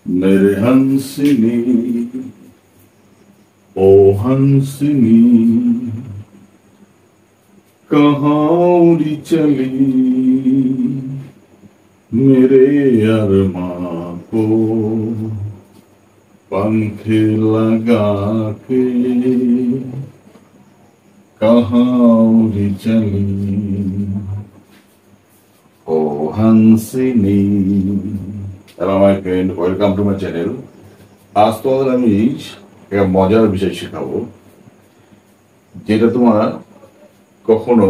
मेरे हंसनी ओ हंसनी कहाँ उड़ी चली मेरे अरमां को पंख लगा के कहाँ उड़ी चली ও হানসিনি। Hello my friend, welcome to my channel. আজ তোমাদের আমি একটা মজার বিষয় শেখাবো, যেটা তোমরা কখনো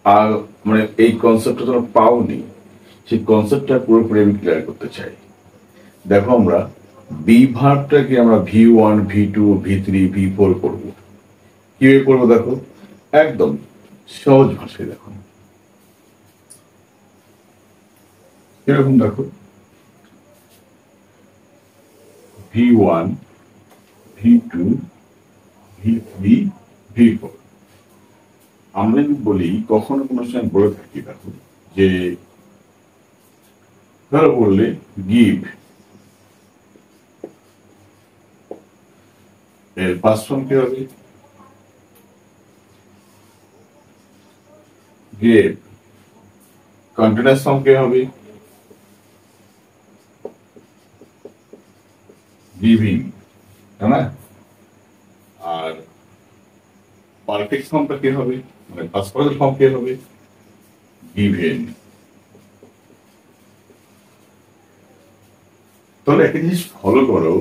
আর মানে এই কনসেপ্টটা তোমরা পাওনি। সেই কনসেপ্টটা পুরোপুরি আমি ক্লিয়ার করতে চাই। দেখো, আমরা বি ভার্বটাকে আমরা V1 V2 V3 V4 করবো। কিভাবে করবো দেখো, একদম সহজ ভাষায় দেখো। এরকম দেখো, V1 V2 V3 V4। আমরা যদি বলি, কখনো কোনো সময় বলে থাকি, দেখো যে ধরো বললে গিভ, এর পাস্ট ফর্ম কি হবে? গেভ। কন্টিনিউয়াস ফর্ম কি হবে? গিভিং, তাই না? আর পারফেক্ট ফর্মটা কি হবে, মানে পাস্ট পার্টিসিপল ফর্ম কি হবে? গিভেন। তাহলে একটা জিনিস ফলো করো,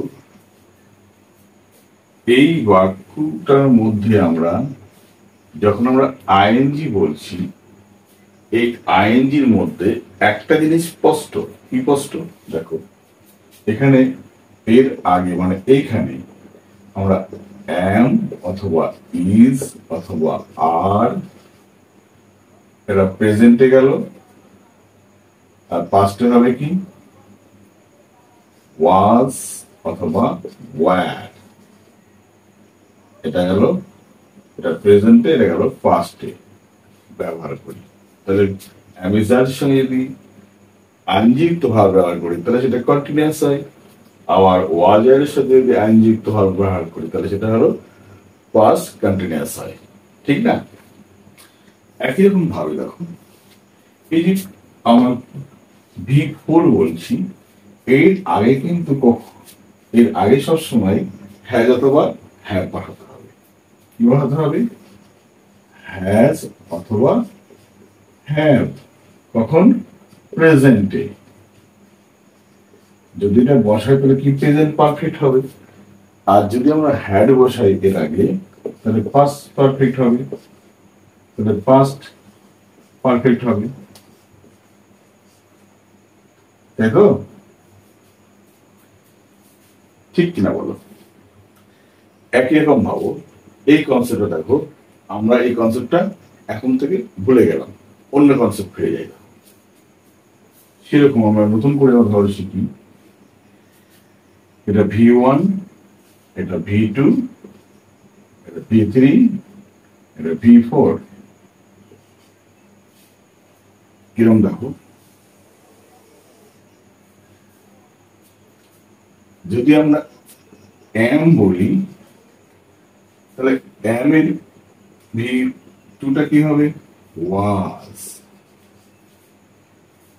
এই বাক্যটার মধ্যে আমরা যখন আমরা আইএনজি বলছি, এই আইএনজির মধ্যে একটা জিনিস স্পষ্ট। কি স্পষ্ট? দেখো, এখানে এর আগে মানে এইখানে আমরা এম অথবা ইজ অথবা আর, এটা প্রেজেন্টে গেল, আর পাস্টে হবে কি ওয়াজ অথবা ওয়্যার। এটা গেল, এটা প্রেজেন্টে, এটা গেল পাস্টে ব্যবহার করি। তাহলে অ্যামিজার সঙ্গে যদি আইনযুক্ত ভাব ব্যবহার করি তাহলে সেটা কন্টিনিউয়াস হয়। আবার ওয়াজের সাথে যদি আইনযুক্ত ভাব ব্যবহার করি তাহলে সেটা হলো পাস্ট কন্টিনিউয়াস হয়। ঠিক না? একই রকম ভাবে দেখো, এই যে আমার V4 বলছি, এর আগে কিন্তু এর আগে সবসময় হ্যাজ অথবা হ্যাভ পাঠাতে হবে। কি পাঠাতে হবে? হ্যাজ অথবা হ্যাভ। কখন? প্রেজেন্টে। যদি এটা বসাই তাহলে কি প্রেজেন্ট পারফেক্ট হবে। আর যদি আমরা হ্যাড বসাই এর আগে তাহলে পাস্ট পারফেক্ট হবে, তাহলে পাস্ট পারফেক্ট হবে। তাই তো? ঠিক কিনা বলো? একই রকম ভাবো, এই কনসেপ্টটা দেখো, আমরা এই কনসেপ্টটা এখন থেকে ভুলে গেলাম, অন্য কনসেপ্ট ফিরে যাই। সেরকম আমরা নতুন করে ধরো শিখি, এটা V1, এটা V2, এটা V3, এটা V4। কিরম দেখো, যদি আমরা এম বলি তাহলে এম এর V2টা কি হবে? ওয়াজ,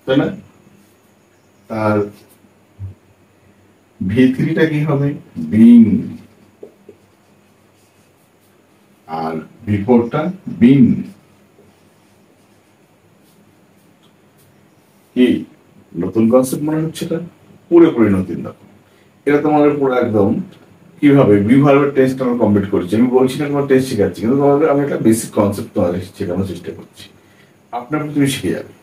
তাই না? তার V3টা কি হবে? বিং। আর V4টা বিং। কি নতুন কনসেপ্ট মনে হচ্ছে? এটা পুরোপুরি নতুন। দেখো, এটা তোমাদের পুরো একদম কিভাবে বিভাগের টেস্ট আমরা কমপ্লিট করছি। আমি বলছি না তোমার টেস্ট শেখাচ্ছি, কিন্তু তোমাদের আমি একটা বেসিক কনসেপ্ট তোমাদের শেখানোর চেষ্টা করছি। আপনার তুমি শিখে যাবে।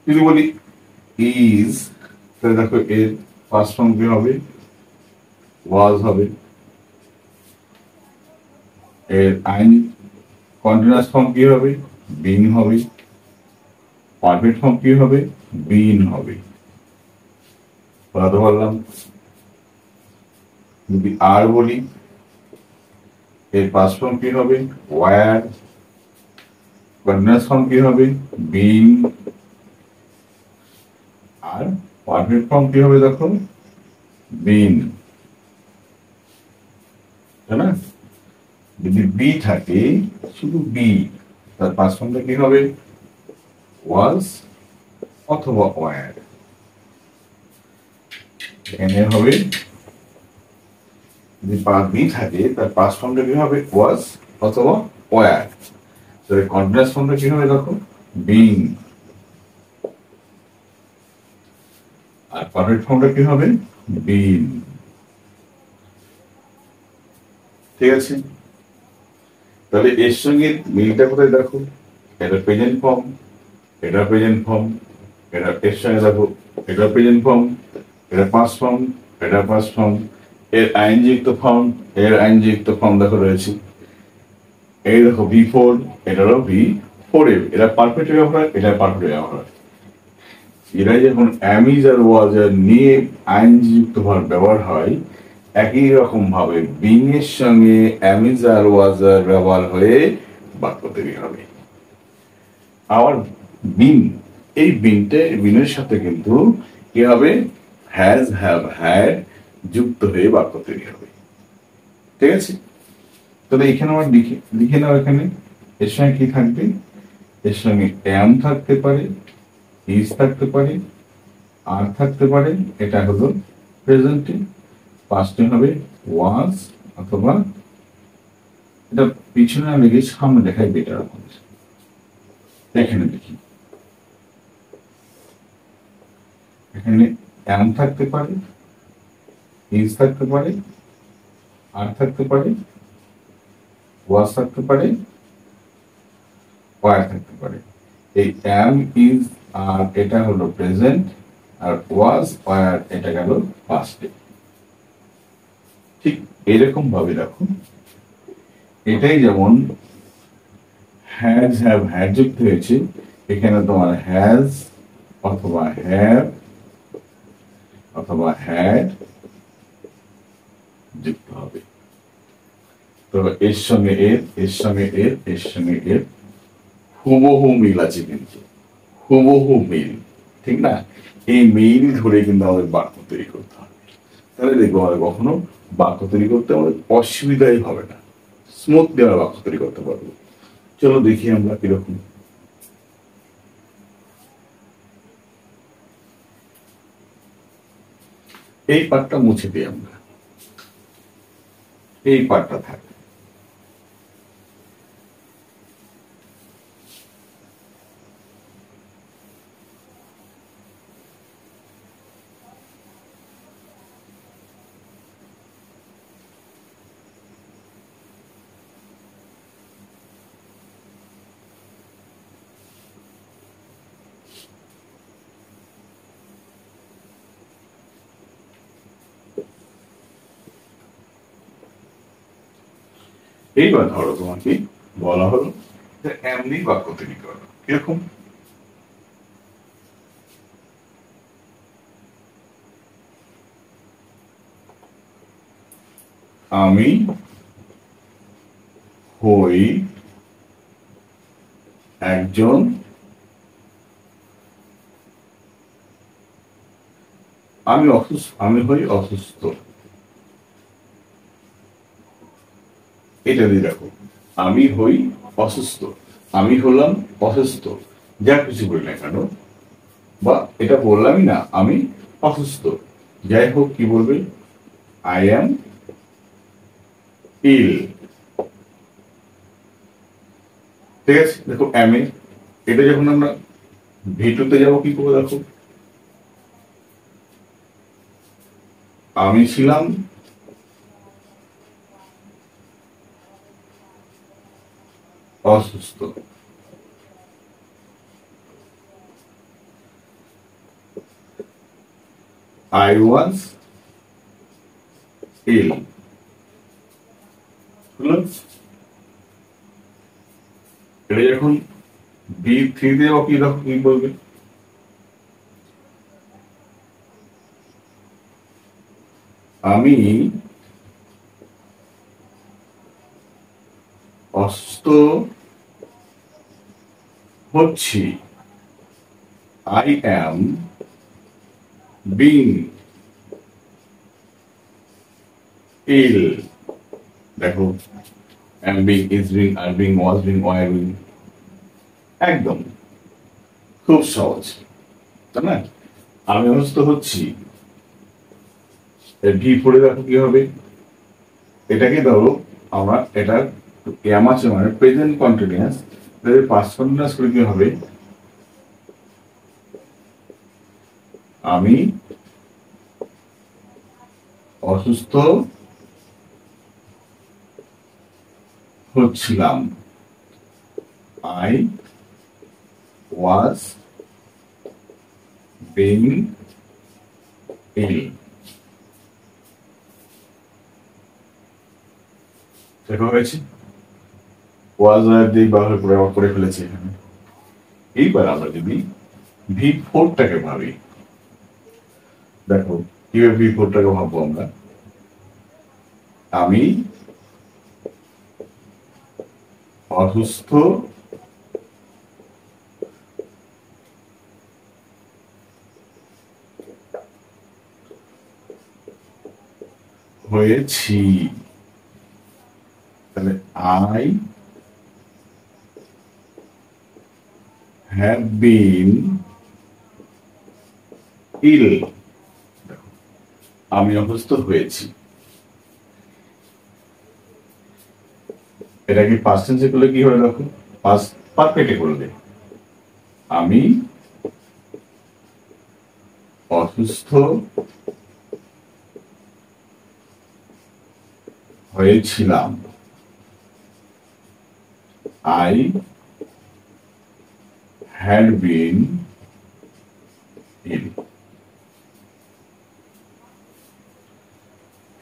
যদি বলি ইজ, তাহলে দেখো এর ফার্স্ট ফর্ম কি হবে? ওয়াজ হবে। এর আইন কন্টিনিউয়াস ফর্ম কি হবে? বিং হবে। পারফেক্ট ফর্ম কি হবে? বিন হবে। বলতে পারলাম। যদি আর বলি, এর পাস্ট ফর্ম কি হবে? ওয়্যার। কন্টিনিউয়াস ফর্ম কি হবে? বিং। আর পারফেক্ট ফর্ম কি হবে দেখো, বিন, তাই না? যদি বি থাকে, শুধু বি, তার পাস্ট ফর্মটা কি হবে, ওয়াজ অথবা ওয়ার। এখানে হবে, যদি বি থাকে তার পাস্ট ফর্মটা কি হবে, ওয়াজ অথবা ওয়ার। তাহলে কন্টিনিউয়াস ফর্মটা কি হবে দেখো, বিং। আর পারফেক্ট ফর্মটা কি হবে, বিন। ঠিক আছে? তাহলে এর সঙ্গে মিলটা কোথায় দেখো, এটা প্রেজেন্ট ফর্ম, এটা প্রেজেন্ট ফর্ম, এটা এর সঙ্গে দেখো, এটা প্রেজেন্ট ফর্ম, এটা পাস্ট ফর্ম, এটা পাস্ট ফর্ম, এর আইনযুক্ত ফর্ম, এর আইনযুক্ত ফর্ম দেখো রয়েছে। এই দেখো ভি ফোর, এটারও ভি ফোর, এটা পারফেক্ট ব্যবহার, এটা পারফেক্ট ব্যবহার। এরা যখন অ্যামিজ আর ওয়াজ নিয়ে আইনযুক্ত ভাবে ব্যবহার হয়, একই রকম ভাবে বিং এর সঙ্গে অ্যামিজ আর ওয়াজ ব্যবহার হয়ে বাক্য তৈরি হবে। আবার বিন, এই বিনের সাথে কিন্তু কি হবে, হ্যাজ, হ্যাভ, হ্যাড যুক্ত হয়ে বাক্য তৈরি হবে। ঠিক আছে? তাহলে এখানে আমার লিখে লিখে নাও, এখানে এর সঙ্গে কি থাকবে, এর সঙ্গে অ্যাম থাকতে পারে, ইজ থাকতে পারে, আর থাকতে পারে, এটা হলো প্রেজেন্টে। পাস্টে হবে ওয়াজ অথবা, এটা পিছনে না লিখে সামনে লেখাই বেটার আমাদের। এখানে দেখি, এখানে অ্যাম থাকতে পারে, ইজ থাকতে পারে, আর থাকতে পারে, ওয়াজ থাকতে পারে, ওয়ার থাকতে পারে। এই অ্যাম, ইজ, আর এটা হলো প্রেজেন্ট, আর ওয়াজ, ওয়ার এটা গেল পাস্টে। ঠিক এরকম ভাবে দেখো, এটাই যেমন হ্যাজ, হ্যাভ, হ্যাড যুক্ত হয়েছে, এখানে তোমার হ্যাজ অথবা হ্যাভ অথবা হ্যাড যুক্ত হবে। তো এর সঙ্গে এর, এর সঙ্গে এর, এর সঙ্গে এর হুবহু মিল আছে, কিন্তু হুবহু মিল, ঠিক না? এই মিল ধরে কিন্তু আমাদের বাক্য তৈরি করতে হবে। তাহলে দেখবো আমাদের কখনো বাক্য তৈরি করতে আমাদের অসুবিধাই হবে না, স্মুথলি আমরা বাক্য তৈরি করতে পারবো। চলো দেখি আমরা কিরকম। এই পার্টটা মুছে দিই আমরা, এই পার্টটা থাকে। এইবার ধরো তোমাকে বলা হলো যে এমনি বাক্য তৈরি করো, কিরকম, আমি হই একজন, আমি অসুস্থ, আমি হই অসুস্থ, এটা দিয়ে রাখো, আমি হই অসুস্থ, আমি হলাম অসুস্থ, যা কিছু বলি না কেন, বা এটা বললামই না আমি অসুস্থ, যাই হোক কি বলবে, আই অ্যাম ইল। ঠিক আছে? দেখো অ্যামে, এটা যখন আমরা ভিটুতে যাবো কি করবো দেখো, আমি ছিলাম অসুস্থ, আই ওয়াজ ইল। এটা যখন বি থ্রি দেবো কি দেখো কি বলবে, আমি অসুস্থ হচ্ছি, আই অ্যাম বিং ইল, দেখো am being, is being, are being, was being, were being, একদম খুব সহজ, তাই না? আমি অসুস্থ হচ্ছি, ভি পড়ে দেখো কি হবে, এটাকে ধরো আমরা এটা এম আছে মানে প্রেজেন্ট কন্টিনিউয়াস, পাস্ট কন্টিনিউয়াস করে কি হবে, আমি অসুস্থ হচ্ছিলাম, আই ওয়াজ বিং ইল, দেখা হয়েছে, ওয়াজ দিয়ে ব্যবহার করে করে ফেলেছি এখানে। এইবার আমরা যদি ভি ফোরটাকে ভাবি, দেখো কিভাবে ভি ফোরটাকে ভাববো আমরা, আমি অসুস্থ হয়েছি, তাহলে আই হ্যাভ বিন ইল, আমি অসুস্থ হয়েছি, এটা কি পাস্ট টেন্সে করলে কি হবে, দেখো পাস্ট পারফেক্টে করলে, আমি অসুস্থ হয়েছিলাম, I had been ill.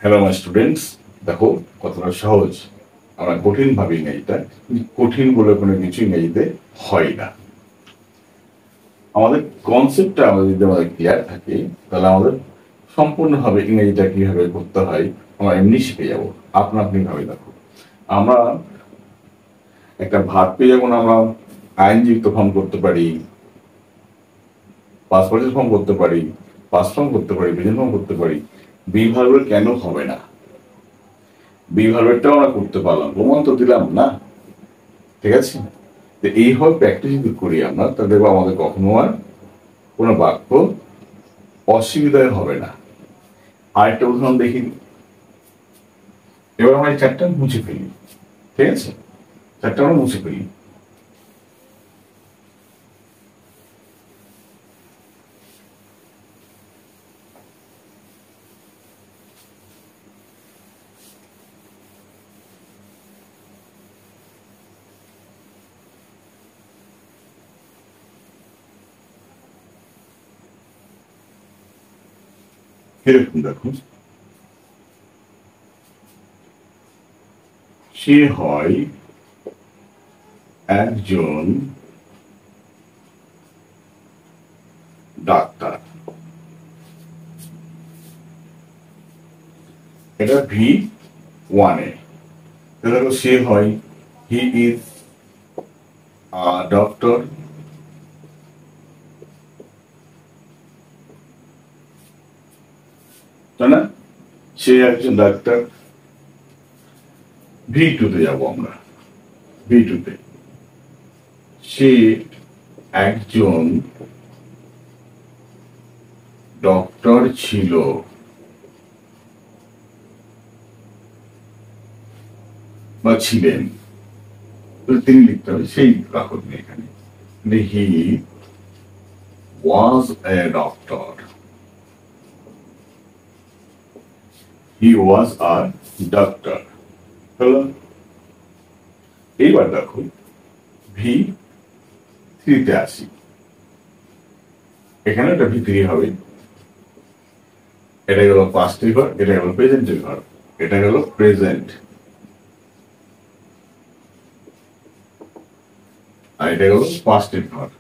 Hello my students, দেখো কতটা সহজ, আমরা কঠিন ভাবি ইংরেজিটা, কঠিন বলে কোনো কিছু ইংরেজিতে হয় না। আমাদের কনসেপ্টটা আমাদের যদি আমাদের ক্লিয়ার থাকে, তাহলে আমাদের সম্পূর্ণভাবে ইংরেজিটা কিভাবে করতে হয় আমরা এমনি শিখে যাবো, আপনা আপনি ভাবে। দেখো আমরা একটা ভার্বকে যেমন আমরা আইনযুক্ত ফর্ম করতে পারি, পাস্ট পার্টিসিপল ফর্ম করতে পারি, পাস্ট ফর্ম করতে পারি, প্রেজেন্ট ফর্ম করতে পারি, বি ভার্বের কেন হবে না? বি ভার্বেরটাও আমরা করতে পারলাম, প্রমাণ তো দিলাম না, ঠিক আছে? এইভাবে প্র্যাকটিস যদি করি আমরা, তাহলে দেখবো আমাদের কখনো আর কোনো বাক্য অসুবিধায় হবে না। আরেকটা উদাহরণ দেখি, এবার আমরা এই চারটা মুছে ফেলি, ঠিক আছে? চারটা আমরা মুছে ফেলি। এরকম দেখো, সে হয় একজন ডাক্তার, এটা ভি ওয়ানে, দেখো সে হয়, হি ইজ আ ডক্টর, তাই না? সে একজন ডাক্তার। ভি টুতে যাবো আমরা, ভি টুতে, সে একজন ডক্টর ছিল, বা ছিলেন, তিনি লিখতে হবে, সেই রাখুন এখানে, হি ওয়াজ a doctor, he was a doctor, হলো। এইবার দেখো ভি থ্রিতে আসি, এখানে একটা ভি থ্রি হবে, এটা গেল পাস্ট ভার্ব, এটা গেল প্রেজেন্ট ভার্ব, এটা গেল প্রেজেন্ট, আর এটা গেল পাস্ট ভার্ব,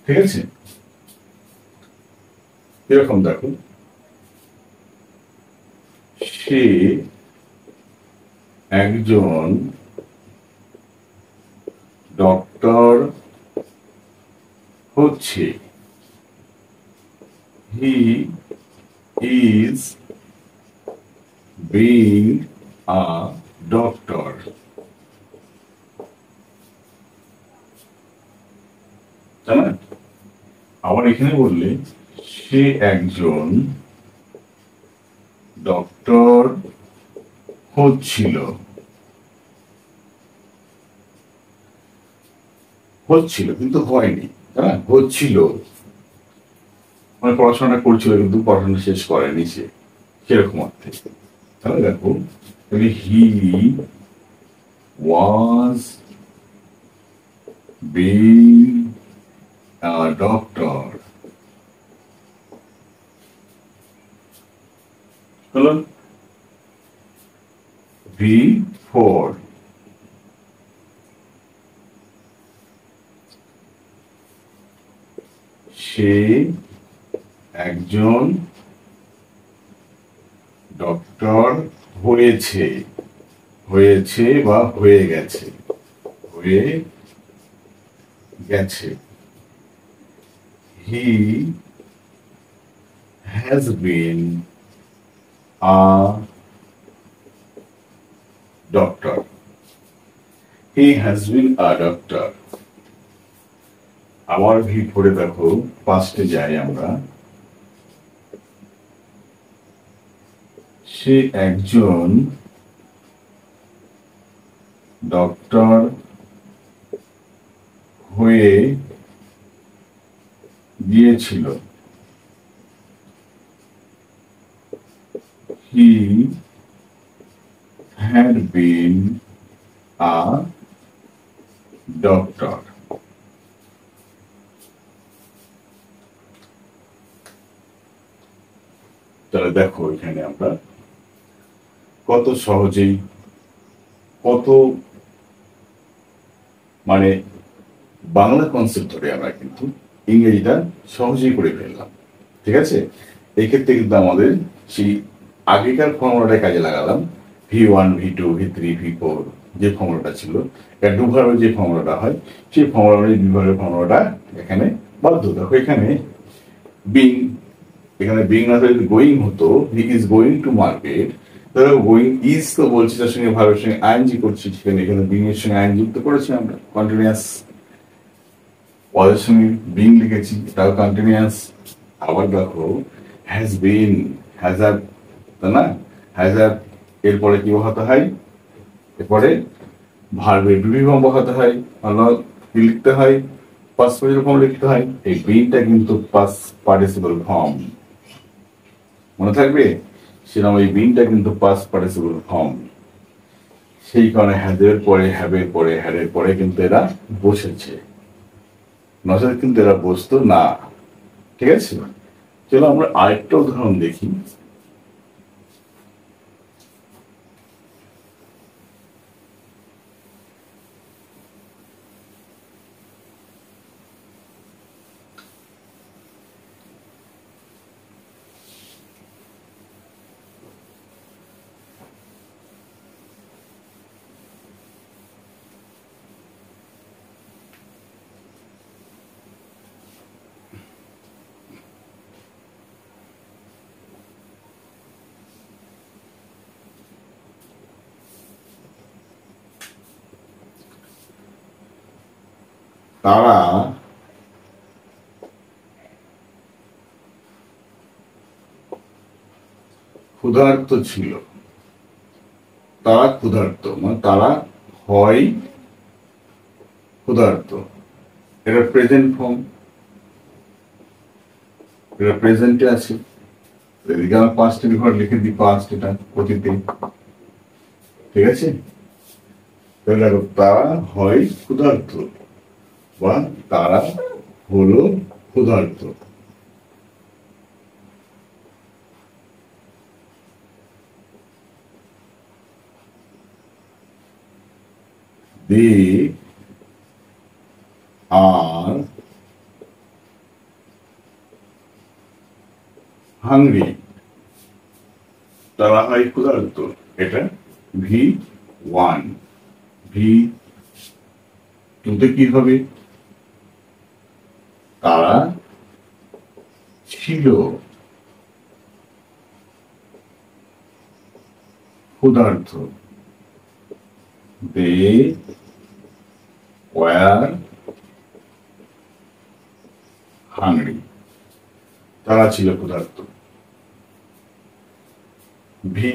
ঠিক আছে? এরকম দেখো, সে একজন ডক্টর হচ্ছে, he is being a doctor. তাই না? আবার এখানে বললে সে একজন ডক্টর হচ্ছিল, হচ্ছিল কিন্তু হয়নি, তাই না? হচ্ছিল মানে পড়াশোনা করছিল কিন্তু পড়াশোনা শেষ করেনি সে, সেরকম অর্থে। তাহলে দেখো হি ওয়াজ বিং আ ডক্টর, হলো ভি ফোর। সে একজন ডক্টর হয়েছে, হয়েছে বা হয়ে গেছে, হয়ে গেছে। He has been a doctor, he has been a doctor. আবার ভি পড়ে দেখো, পাস্টে যাই আমরা। সে একজন ডক্টর হয়ে গিয়েছিল, he had been a doctor. তাহলে দেখো এখানে আমরা কত সহজেই, কত মানে বাংলা কনসেপ্ট ধরে আমরা কিন্তু ইংরেজিটা সহজেই করে ফেললাম। ঠিক আছে? এই ক্ষেত্রে কিন্তু আমাদের সেই আগেকার ফর্মুলাটা কাজে লাগালাম, ভি1 ভি2 ভি3 ভি4 যে ফর্মুলাটা ছিল, ডুভারের যে ফর্মুলাটা হয় সেই ফর্মুলা অনুযায়ী ডুভারের ফর্মুলাটা এখানে বাধ্য। দেখো এখানে বিং, এখানে বিং না হলে গোয়িং হতো, he is going to market. ধরো গোয়িং ইজ তো বলছি, তার সঙ্গে ভার্বের সঙ্গে আইএনজি করছি, সেখানে এখানে বিং এর সঙ্গে আইএনজি যুক্ত করেছি আমরা, কন্টিনিউয়াস। ওয়াজের সঙ্গে বিং লিখেছি, এটাও কন্টিনিউয়াস। আবার দেখো হ্যাজ বিন, হ্যাজ হ্যাভ, তাই না? হ্যাজ হ্যাভ এরপরে কি বসাতে হয়? এরপরে ভার্বের বিভি ফর্ম বসাতে হয়, কি লিখতে হয়? পাস্ট পার্টিসিপল ফর্ম লিখতে হয়। এই বিনটা কিন্তু পাস্ট পার্টিসিপল ফর্ম, মনে থাকবে? সেরকম এই বিনটা কিন্তু পাস্ট পার্টিসিপল ফর্ম। সেই কারণে হ্যাজের পরে, হ্যাভের পরে, হ্যাডের পরে কিন্তু এরা বসেছে, নচেত কিন্তু এরা বসতো না। ঠিক আছে? চলো আমরা আরেকটা উদাহরণ দেখি। তারা ক্ষুধার্ত ছিল, তারা ক্ষুধার্ত মানে তারা হয় ক্ষুধার্ত। এটা প্রেজেন্ট ফর্ম, এটা প্রেজেন্টে আছে। এদিকে আমার পাঁচটি বিভাগ লিখে দিই, পাঁচটা এটা অতীতে। ঠিক আছে? তাহলে দেখো তারা হয় ক্ষুধার্ত বা তারা হলো ক্ষুধার্ত। They are hungry, তারা হয় ক্ষুধার্ত। এটা ভি1। ভি2তে কি হবে? তারা ছিল ক্ষুধার্ত, দে ওয়ার হাংরি, তারা ছিল ক্ষুধার্ত। ভি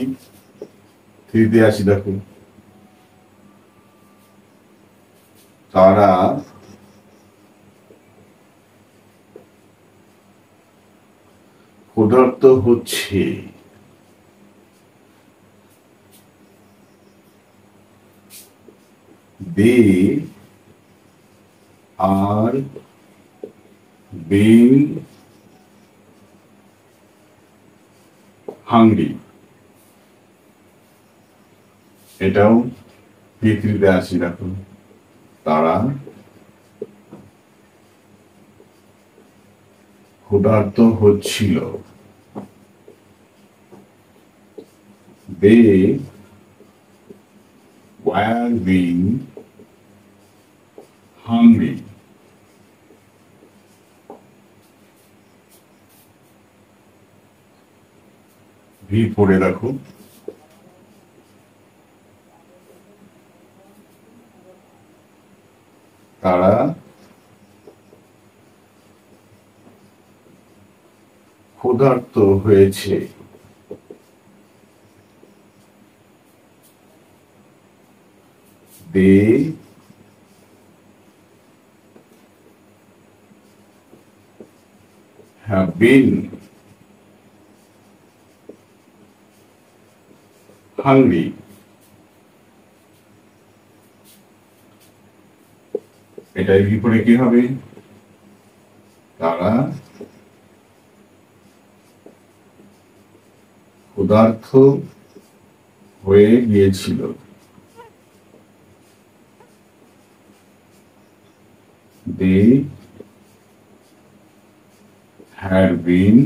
থ্রিতে আসি, দেখো তারা ক্ষুধার্ত হচ্ছে, দে আর বিং হাংরি, এটাও পৃথিবীতে আসি, দেখো তারা ক্ষুধার্ত হচ্ছিল, দে ওয়ার বিং হাংরি। ভি পড়ে দেখো, তারা ক্ষুধার্ত হয়েছে, দে হ্যাভ বিন হাংরি। এটাই বিপরীতে কি হবে? তারা ক্ষুধার্ত হয়ে গিয়েছিল, দে had been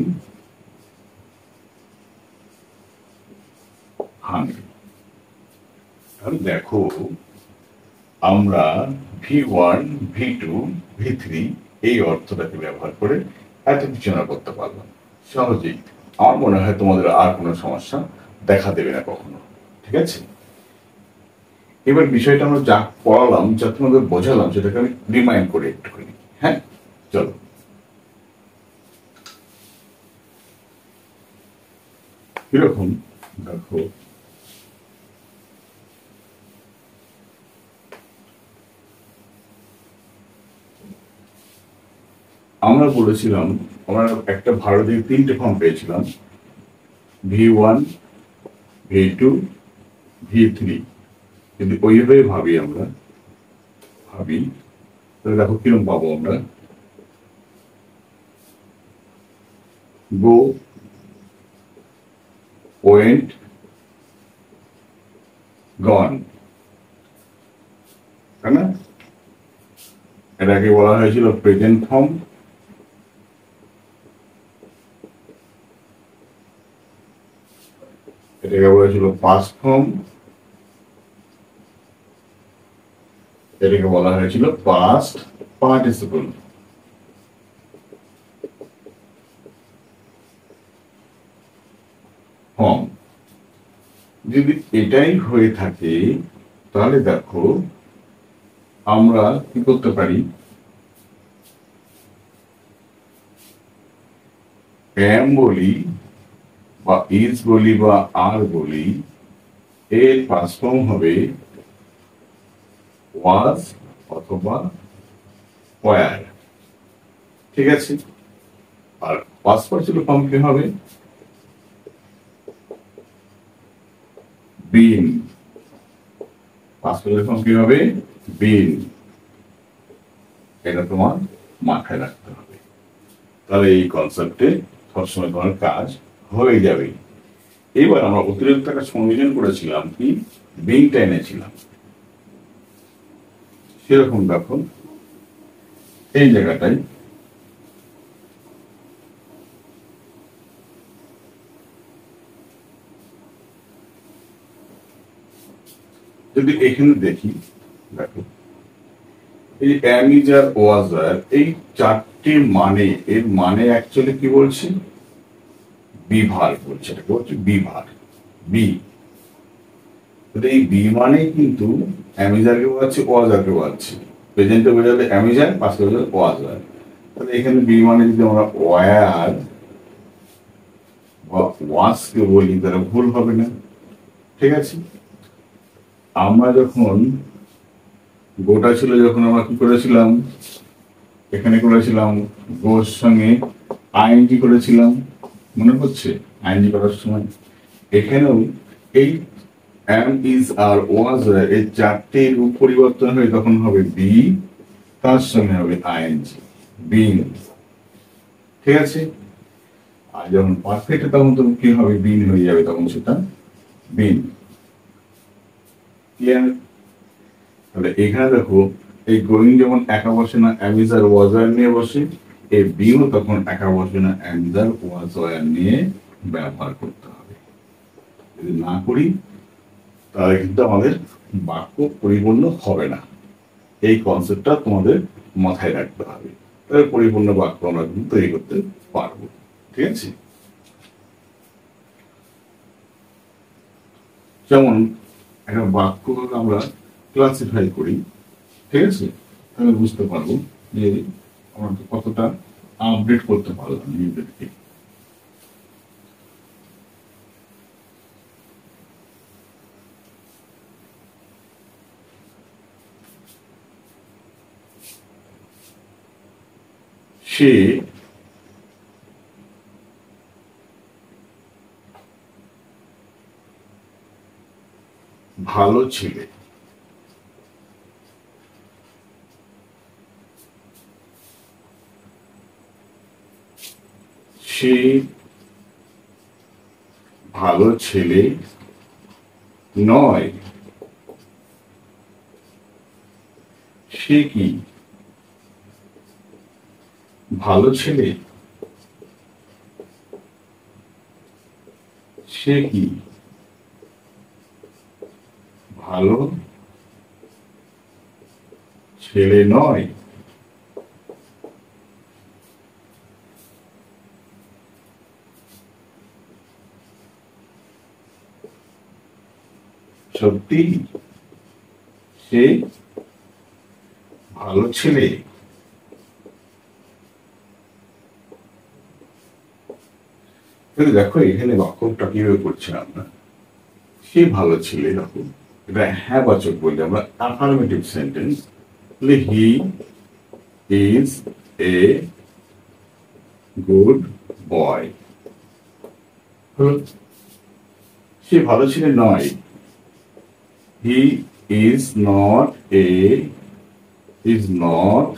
hungry. তাহলে দেখো আমরা V1, V2, V3 এই অর্থটাকে ব্যবহার করে এত বিবেচনা করতে পারলাম সহজেই। আমার মনে হয় তোমাদের আর কোনো সমস্যা দেখা দেবে না কখনো। ঠিক আছে, এবার বিষয়টা আমরা যা পড়ালাম, যা তোমাদের বোঝালাম, সেটাকে আমি রিমাইন্ড করে একটুখানি। হ্যাঁ, চলো। কিরকম দেখো, আমরা বলেছিলাম আমরা একটা ভারতীয় 3টে ফর্ম পেয়েছিলাম, V1, V2, V3। যদি ওইভাবে ভাবি তাহলে দেখো কিরকম পাবো আমরা। গো, ওয়েন্ট, গন, তাই না? এটাকে বলা হয়েছিল প্রেজেন্ট ফর্ম, এটাকে বলা হয়েছিল পাস্ট ফর্ম, এটাকে বলা হয়েছিল পাস্ট পার্টিসিপল। ফর্ম যদি এটাই হয়ে থাকে তাহলে দেখো আমরা কি করতে পারি, am বলি বা is বলি বা are বলি, এর পাস্ট ফর্ম হবে was অথবা were। ঠিক আছে, আর পাস্ট পার্টিসিপল ফর্ম কি হবে? been। পাস্ট পার্টিসিপল ফর্ম কি হবে? been। এটা তোমার মাথায় রাখতে হবে, তাহলে এই কনসেপ্টে সবসময় তোমার কাজ হয়ে যাবে। এবার আমরা অতিরিক্ত একটা সংযোজন করেছিলাম, কি বিংটা এনেছিলাম। সেরকম দেখো এই জায়গাটায় যদি এখানে দেখি, দেখো এই অ্যাম, ইজ, আর ওয়াজ, আর এই 4 একটির মানে, এর মানে অ্যাকচুয়ালি কি বলছি, বিভার বলছে, এটাকে বলছে বিভার, বি। এই বি মানে কিন্তু অ্যামিজারকে বোঝাচ্ছে, ওয়াজারকে বোঝাচ্ছে। প্রেজেন্টে বোঝালে অ্যামিজার, পাস্টে বোঝালে ওয়াজার। তাহলে এখানে বি মানে যদি আমরা ওয়ার বা ওয়াসকে বলি তাহলে ভুল হবে না। ঠিক আছে, আমরা যখন গোটা ছিল, যখন আমরা কি করেছিলাম, এখানে করেছিলাম গোর সঙ্গে আইএনজি করেছিলাম, মনে পড়ছে আইএনজি করার সময়। এখানেও এই এম ইজ আর ওয়াজ এই চারটে রূপ পরিবর্তন হয়ে তখন হবে বি, তার সঙ্গে হবে আইএনজি, বিন। ঠিক আছে, আর যখন পারফেক্ট তখন তো কি হবে, বিন হয়ে যাবে, তখন সেটা বিন। ক্লিয়ার? তাহলে এখানে দেখো, এই গোয়িং যেমন একা বসে না অ্যামিজার ওয়াজার নিয়ে বসে, এই বিও তখন একা বসে না অ্যামিজার ওয়াজার নিয়ে ব্যবহার করতে হবে। যদি না করি তাহলে কিন্তু আমাদের বাক্য পরিপূর্ণ হবে না। এই কনসেপ্টটা তোমাদের মাথায় রাখতে হবে, তাহলে পরিপূর্ণ বাক্য আমরা কিন্তু তৈরি করতে পারবো। ঠিক আছে, যেমন একটা বাক্য আমরা ক্লাসিফাই করি, ঠিক আছে, তাহলে বুঝতে পারবো যে আমরা কতটা আপডেট করতে পারলাম নিজেদেরকে। সে ভালো ছেলে। সে ভালো ছেলে নয়। সে কি ভালো ছেলে? সে কি ভালো ছেলে নয়? সত্যি সে ভালো ছেলে? দেখো এখানে বাক্যটা কিভাবে করছি আমরা, সে ভালো ছেলে। দেখো এটা হ্যাঁ বাচক বললে আমরা affirmative sentence, he is a good boy. সে ভালো ছেলে নয়, he is not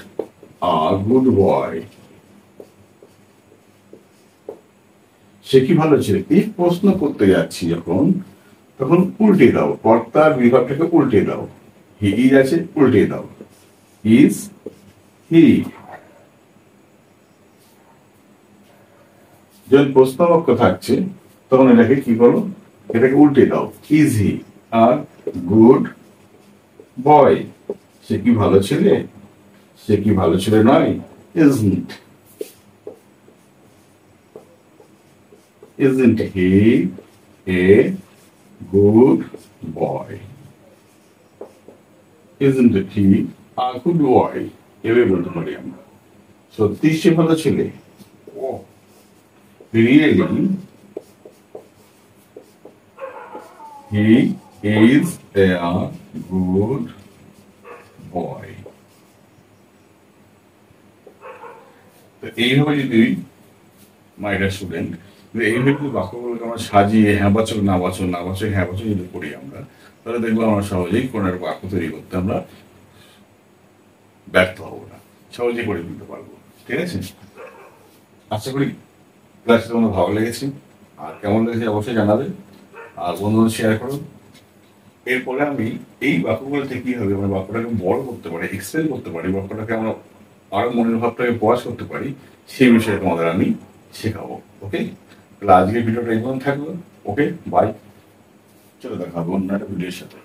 a good boy. সে কি ভালো ছেলে? এই প্রশ্ন করতে যাচ্ছি যখন, তখন উল্টে দাও, কর্তার বিভাগটাকে উল্টে দাও। হি ইজ আছে, উল্টে দাও, ইজ হি। যখন প্রশ্ন বাক্য থাকছে তখন এটাকে কি করো, এটাকে উল্টে দাও, is he R good boy. সে কি ভালো ছেলে? সে কি ভালো ছেলে নয়? isn't he a good boy? Isn't he a good boy? এভাবে বলতে পারি আমরা। সত্যি সে ভালো ছেলে? Oh, really? He is a good boy. তো এইভাবে যদি মাই ডিয়ার স্টুডেন্ট, এইভাবে যদি বাক্যগুলোকে আমরা সাজিয়ে হ্যাঁ বাচক না বাচক না বাচক হ্যাঁ বাচক যদি করি আমরা, তাহলে দেখবো আমরা সহজেই কোনো একটা বাক্য তৈরি করতে আমরা ব্যর্থ হবো না, সহজেই করে তুলতে পারবো। ঠিক আছে, আশা করি ক্লাসটা তোমার ভালো লেগেছে, আর কেমন লেগেছে অবশ্যই জানাবে, আর বন্ধুদের শেয়ার করো। এরপরে আমি এই বাক্যগুলোতে কি হবে, আমরা বাক্যটাকে বড় করতে পারি, এক্সপ্লেন করতে পারি, বাক্যটাকে আমরা আরো মনের ভাবটাকে প্রকাশ করতে পারি, সেই বিষয়ে তোমাদের আমি শেখাবো। ওকে, তাহলে আজকের ভিডিওটা এই পর্যন্ত থাকলো। ওকে, বাই। চলো দেখা হবে অন্য একটা ভিডিওর সাথে।